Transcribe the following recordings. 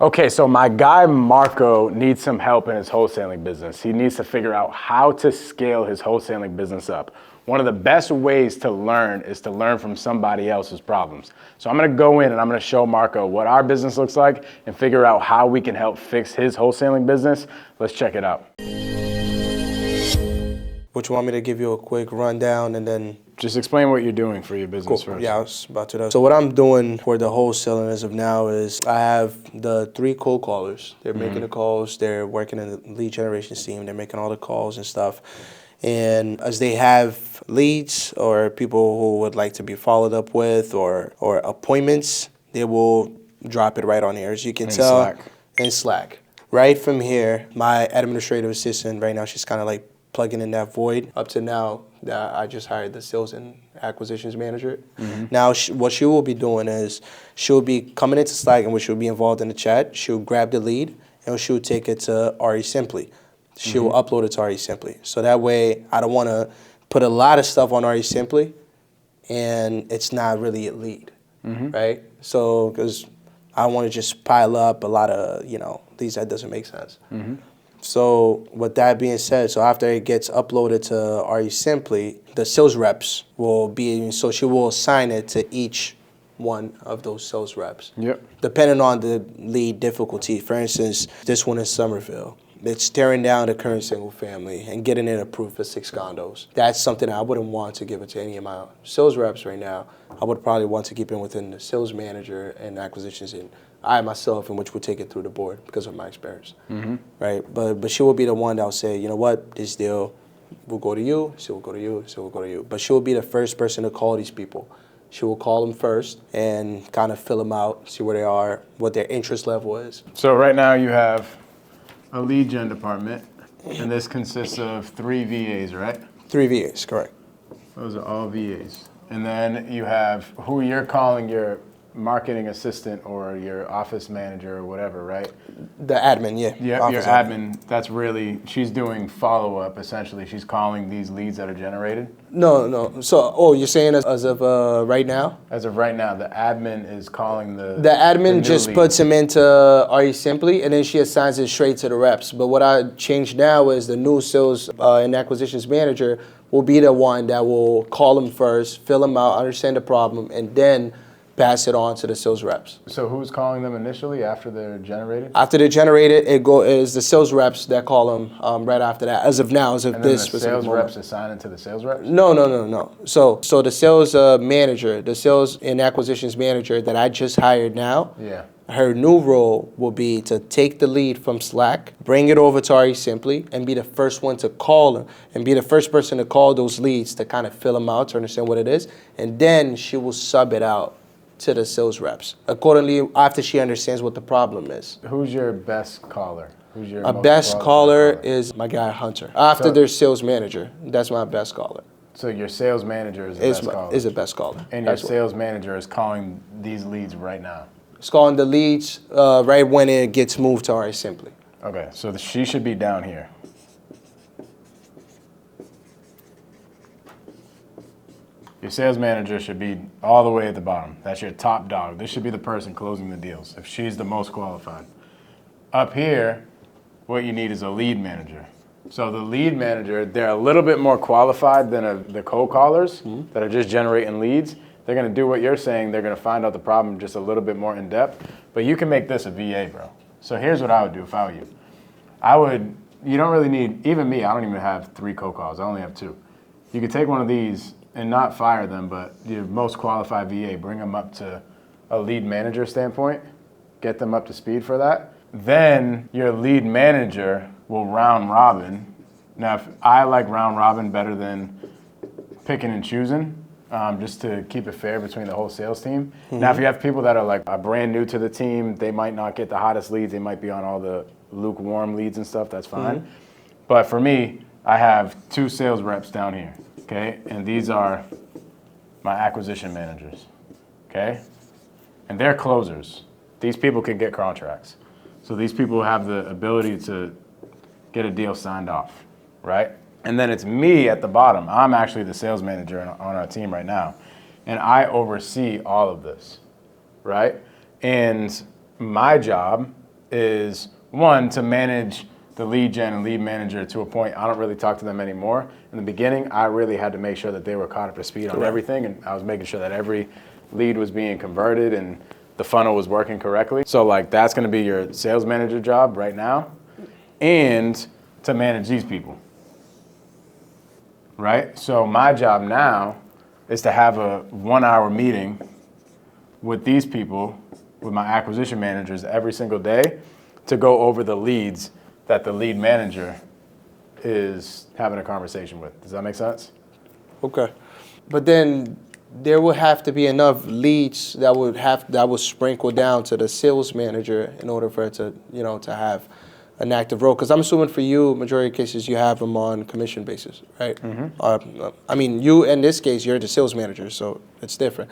Okay, so my guy Marco needs some help in his wholesaling business. He needs to figure out how to scale his wholesaling business up. One of the best ways to learn is to learn from somebody else's problems. So I'm gonna go in and I'm gonna show Marco what our business looks like and figure out how we can help fix his wholesaling business. Let's check it out. Would you want me to give you a quick rundown and then... Just explain what you're doing for your business first. Yeah, I was about to. So what I'm doing for the wholesaling as of now is I have the 3 cold callers. They're making the calls. They're working in the lead generation team. They're making all the calls and stuff. And as they have leads or people who would like to be followed up with or appointments, they will drop it right on here. As you can tell, in Slack. Right from here, my administrative assistant right now, she's kind of like plugging in that void. Up to now, I just hired the sales and acquisitions manager. Now, what she will be doing is she'll be coming into Slack and she'll be involved in the chat. She'll grab the lead and she'll take it to RE Simply. She'll upload it to RE Simply. So that way, I don't want to put a lot of stuff on RE Simply and it's not really a lead, right? So, because I don't want to just pile up a lot of, leads that doesn't make sense. So with that being said, so after it gets uploaded to RE Simply, the sales reps will be, so she will assign it to each one of those sales reps. Depending on the lead difficulty. For instance, this one is Somerville. It's tearing down the current single family and getting it approved for 6 condos. That's something I wouldn't want to give it to any of my sales reps right now. I would probably want to keep it within the sales manager and acquisitions and I myself, in which would take it through the board because of my experience, right? But she will be the one that will say, you know what, this deal will go to you, she will go to you, she will go to you. But she will be the first person to call these people. She will call them first and kind of fill them out, see where they are, what their interest level is. So right now you have a lead gen department, and this consists of 3 VAs, right? 3 VAs, correct. Those are all VAs. And then you have who you're calling your marketing assistant or your office manager or whatever, right? The admin, yeah. Yeah, your admin, that's really, she's doing follow-up, essentially. She's calling these leads that are generated? No. So, you're saying as of right now? As of right now, the admin is calling the admin just puts them into RE Simply, and then she assigns it straight to the reps. But what I changed now is the new sales and acquisitions manager will be the one that will call them first, fill them out, understand the problem, and then pass it on to the sales reps. So who's calling them initially after they're generated? After they're generated, is the sales reps that call them right after that. As of now, as of this specific moment. And the sales reps assign it to the sales reps? No. So the sales manager, the sales and acquisitions manager that I just hired now, her new role will be to take the lead from Slack, bring it over to RE Simply, and be the first one to call them, and be the first person to call those leads to kind of fill them out, to understand what it is, and then she will sub it out to the sales reps, accordingly after she understands what the problem is. Who's your best caller? Who's your best caller is my guy Hunter. After their sales manager, that's my best caller. So your sales manager is the best caller? Is the best caller. And your sales manager is calling these leads right now? It's calling the leads right when it gets moved to RE Simply. Okay, so she should be down here. Your sales manager should be all the way at the bottom. That's your top dog. This should be the person closing the deals, if she's the most qualified. Up here, what you need is a lead manager. So the lead manager, they're a little bit more qualified than the cold callers that are just generating leads. They're gonna do what you're saying. They're gonna find out the problem just a little bit more in depth. But you can make this a VA, bro. So here's what I would do if I were you. You don't really need, even me, I don't even have 3 cold calls. I only have 2. You could take one of these and not fire them, but your most qualified VA, bring them up to a lead manager standpoint, get them up to speed for that. Then your lead manager will round robin. Now, if I like round robin better than picking and choosing, just to keep it fair between the whole sales team. Now, if you have people that are brand new to the team, they might not get the hottest leads. They might be on all the lukewarm leads and stuff, that's fine. But for me, I have 2 sales reps down here. Okay, and these are my acquisition managers, okay? And they're closers. These people can get contracts. So these people have the ability to get a deal signed off, right? And then it's me at the bottom. I'm actually the sales manager on our team right now. And I oversee all of this, right? And my job is one, to manage the lead gen and lead manager to a point I don't really talk to them anymore. In the beginning, I really had to make sure that they were caught up to speed on everything, and I was making sure that every lead was being converted and the funnel was working correctly. So like that's gonna be your sales manager job right now, and to manage these people, right? So my job now is to have a 1 hour meeting with these people, with my acquisition managers every single day to go over the leads that the lead manager is having a conversation with. Does that make sense? Okay. But then there would have to be enough leads that would sprinkle down to the sales manager in order for it to, to have an active role. Because I'm assuming for you, majority of cases, you have them on commission basis, right? I mean, you, in this case, you're the sales manager, so it's different.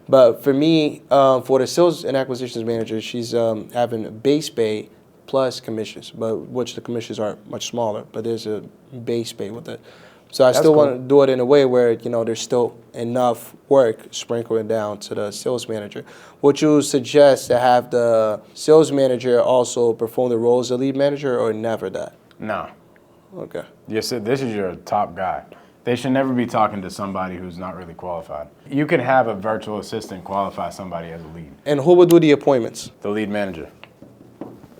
But for me, for the sales and acquisitions manager, she's having a base pay plus commissions, but which the commissions are much smaller, but there's a base pay with it. So I still want to do it in a way where, there's still enough work sprinkling down to the sales manager. Would you suggest to have the sales manager also perform the role as a lead manager, or never that? No. Okay. You said this is your top guy. They should never be talking to somebody who's not really qualified. You can have a virtual assistant qualify somebody as a lead. And who would do the appointments? The lead manager.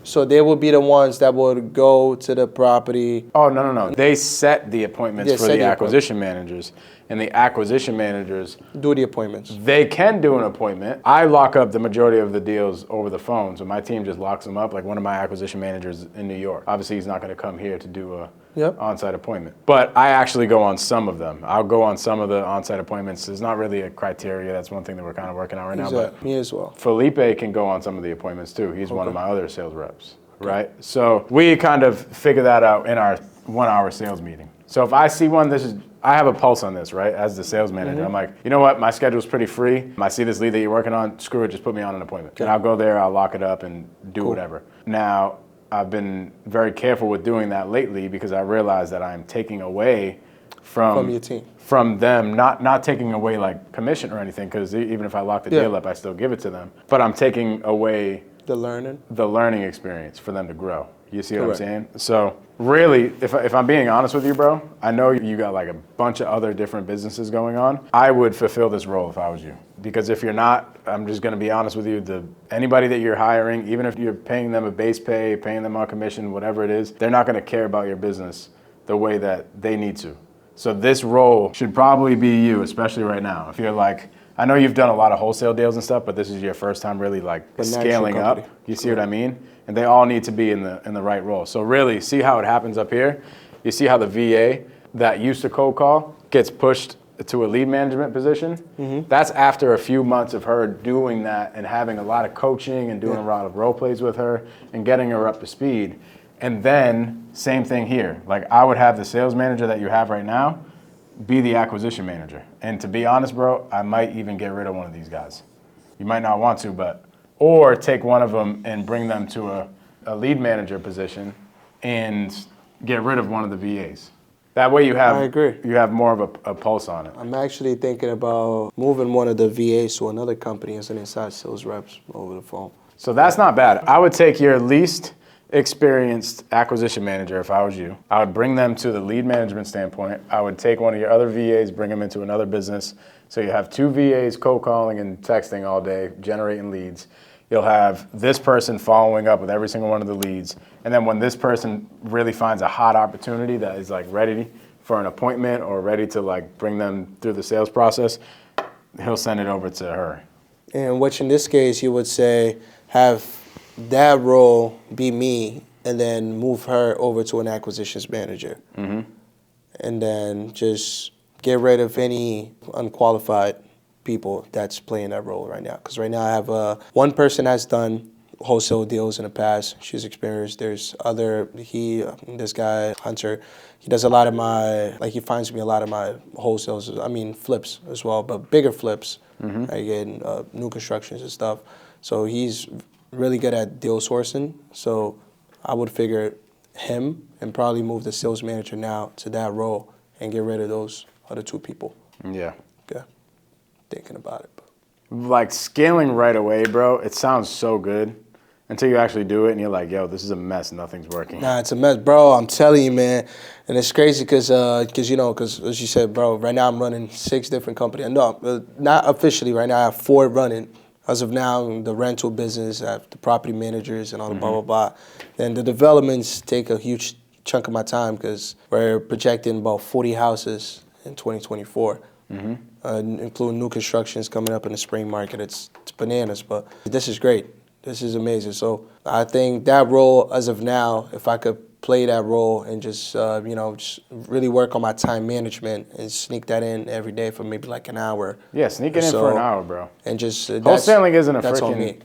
So they would be the ones that would go to the property. Oh, no. They set the appointments for the acquisition managers. And the acquisition managers do the appointments. They can do an appointment. I lock up the majority of the deals over the phone. So my team just locks them up. Like one of my acquisition managers in New York. Obviously, he's not going to come here to do a on-site appointment. But I actually go on some of them. I'll go on some of the on-site appointments. There's not really a criteria. That's one thing that we're kind of working on right now. But me as well. Felipe can go on some of the appointments too. He's one of my other sales reps, right? So we kind of figure that out in our 1 hour sales meeting. So if I see one, I have a pulse on this, right? As the sales manager, I'm like, you know what? My schedule's pretty free. I see this lead that you're working on. Screw it, just put me on an appointment. And I'll go there, I'll lock it up and do whatever. Now, I've been very careful with doing that lately because I realize that I'm taking away from your team, from them, not taking away like commission or anything, because even if I lock the deal up, I still give it to them. But I'm taking away the learning experience for them to grow. You see what I'm saying? So really, if I'm being honest with you, bro, I know you got like a bunch of other different businesses going on. I would fulfill this role if I was you. Because if you're not, I'm just gonna be honest with you, anybody that you're hiring, even if you're paying them a base pay, paying them on commission, whatever it is, they're not gonna care about your business the way that they need to. So this role should probably be you, especially right now. If you're like, I know you've done a lot of wholesale deals and stuff, but this is your first time really like scaling up. You see what I mean? And they all need to be in the right role. So really, see how it happens up here? You see how the VA that used to cold call gets pushed to a lead management position? That's after a few months of her doing that and having a lot of coaching and doing a lot of role plays with her and getting her up to speed. And then, same thing here. Like I would have the sales manager that you have right now be the acquisition manager. And to be honest, bro, I might even get rid of one of these guys. You might not want to, or take one of them and bring them to a lead manager position and get rid of one of the VAs. That way you have more of a pulse on it. I'm actually thinking about moving one of the VAs to another company as an inside sales reps over the phone. So that's not bad. I would take your least experienced acquisition manager if I was you. I would bring them to the lead management standpoint. I would take one of your other VAs, bring them into another business. So you have two VAs cold calling and texting all day, generating leads. You'll have this person following up with every single one of the leads. And then when this person really finds a hot opportunity that is like ready for an appointment or ready to like bring them through the sales process, he'll send it over to her. And which in this case, you would say, have that role be me and then move her over to an acquisitions manager. And then just get rid of any unqualified people that's playing that role right now. Because right now I have one person has done wholesale deals in the past. She's experienced. There's this guy, Hunter, he does a lot of he finds me a lot of my wholesales, flips as well, but bigger flips, again, new constructions and stuff. So he's really good at deal sourcing. So I would figure him and probably move the sales manager now to that role and get rid of those other two people. Yeah. Okay. Thinking about it. Like scaling right away, bro, it sounds so good until you actually do it and you're like, yo, this is a mess, nothing's working. Nah, it's a mess, bro. I'm telling you, man. And it's crazy because as you said, bro, right now I'm running 6 different companies. No, not officially right now. I have 4 running. As of now, the rental business, I have the property managers and all the blah, blah, blah. Then the developments take a huge chunk of my time because we're projecting about 40 houses in 2024. Including new constructions coming up in the spring market. It's bananas, but this is great. This is amazing. So I think that role, as of now, if I could play that role and just, just really work on my time management and sneak that in every day for maybe like an hour. Yeah, sneak it in for an hour, bro. And just wholesaling isn't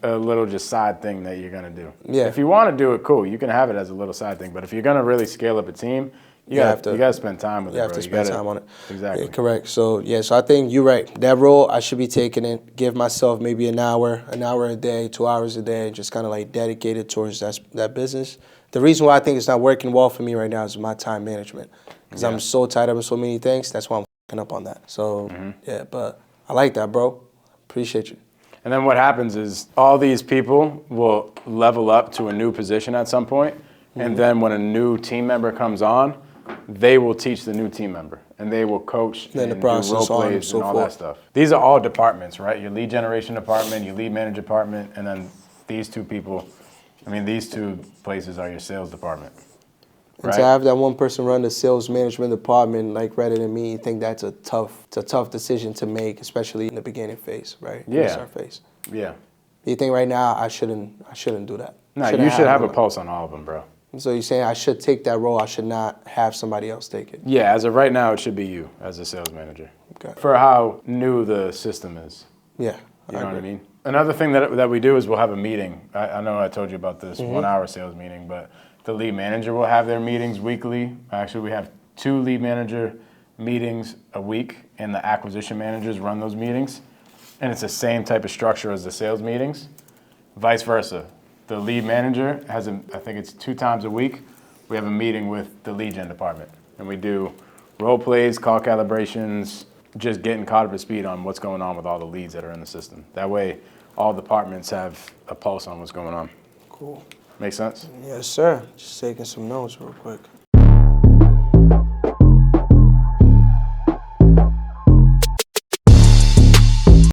a little just side thing that you're gonna do. Yeah. If you want to do it, cool. You can have it as a little side thing. But if you're gonna really scale up a team, you gotta spend time with it, bro. You have to spend time on it. Exactly. Yeah, correct. So I think you're right. That role, I should be taking it. Give myself maybe an hour a day, 2 hours a day, just kind of like dedicated towards that business. The reason why I think it's not working well for me right now is my time management, because I'm so tied up in so many things. That's why I'm fucking up on that. So but I like that, bro. Appreciate you. And then what happens is all these people will level up to a new position at some point, and then when a new team member comes on, they will teach the new team member, and they will coach then and the process, do role plays so and all forth. that stuff. These are all departments, right? Your lead generation department, your lead manager department, and then these 2 people. I mean, these 2 places are your sales department. And right? to have that one person run the sales management department, like rather than me, I think that's a tough decision to make, especially in the beginning phase, right? Yeah. In the start phase. Yeah. You think right now I shouldn't do that? No, you should have a pulse on all of them, bro. So you're saying I should take that role, I should not have somebody else take it? Yeah, as of right now, it should be you as a sales manager. Okay. For how new the system is. Yeah. You know what I mean? Another thing that we do is we'll have a meeting. I know I told you about this 1 hour sales meeting, but the lead manager will have their meetings weekly. Actually, we have 2 lead manager meetings a week, and the acquisition managers run those meetings. And it's the same type of structure as the sales meetings, vice versa. The lead manager has, I think it's 2 times a week, we have a meeting with the lead gen department. And we do role plays, call calibrations, just getting caught up to speed on what's going on with all the leads that are in the system. That way, all departments have a pulse on what's going on. Cool. Make sense? Yes, sir. Just taking some notes real quick.